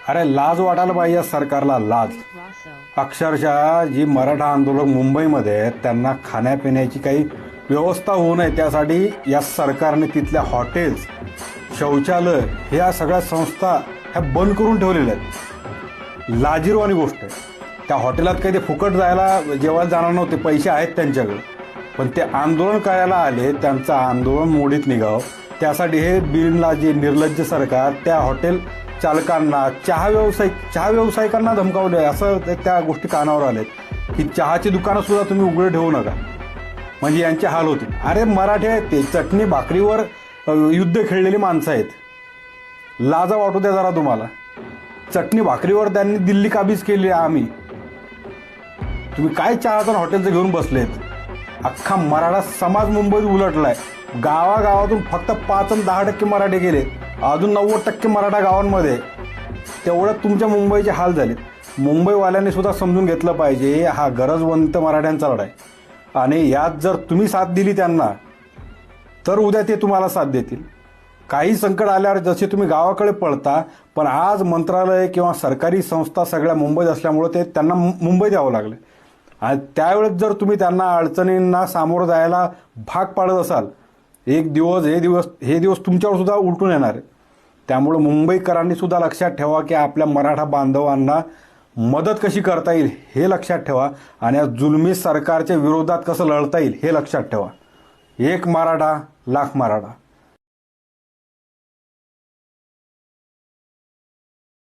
अरे लाज वाटायला पाहिजे या सरकारला, लाज. अक्षरशः जी मराठा आंदोलक मुंबईमध्ये आहेत त्यांना खाण्यापिण्याची काही व्यवस्था होऊ नये त्यासाठी या सरकारने तिथल्या हॉटेल्स, शौचालय ह्या सगळ्या संस्था ह्या बंद करून ठेवलेल्या आहेत. लाजिरवाणी गोष्ट आहे. त्या हॉटेलात काही ते फुकट जायला जेवायला जाणार नव्हते, पैसे आहेत त्यांच्याकडे, पण ते आंदोलन करायला आले. त्यांचं आंदोलन मोडीत निघावं त्यासाठी हे बिनलाजी निर्लज्ज सरकार त्या हॉटेल चालकांना, चहा व्यावसायिकांना धमकावले. असं त्या गोष्टी कानावर आलेत की चहाची दुकानं सुद्धा तुम्ही उघडे ठेवू नका, म्हणजे यांचे हाल होतील. अरे मराठे आहेत ते, चटणी भाकरीवर युद्ध खेळलेली माणसं आहेत. लाजा वाटू द्या जरा तुम्हाला. चटणी भाकरीवर त्यांनी दिल्ली काबीज केली आम्ही. तुम्ही काय चहाचं हॉटेलचं घेऊन बसलेत. अख्खा मराठा समाज मुंबईत उलटलाय. गावागावातून फक्त 5 आणि 10% मराठे गेले, अजून 90% मराठा गावांमध्ये. तेवढं तुमच्या मुंबईचे हाल झाले. मुंबईवाल्यांनी सुद्धा समजून घेतलं पाहिजे हा गरजवंत मराठ्यांचा लढा आहे, आणि यात जर तुम्ही साथ दिली त्यांना तर उद्या ते तुम्हाला साथ देतील. काही संकट आल्यावर जसे तुम्ही गावाकडे पळता, पण आज मंत्रालय किंवा सरकारी संस्था सगळ्या मुंबईत असल्यामुळे ते त्यांना मुंबईत यावं लागलं. आणि त्यावेळेस जर तुम्ही त्यांना अडचणींना सामोरं जायला भाग पाडत असाल, एक दिवस हे दिवस तुमच्यावर सुद्धा उलटून येणार आहे. त्यामुळे मुंबईकरांनी सुद्धा लक्षात ठेवा की आपल्या मराठा बांधवांना मदत कशी करता येईल हे लक्षात ठेवा, आणि या जुलमी सरकारच्या विरोधात कसं लढता येईल हे लक्षात ठेवा. एक मराठा लाख मराठा.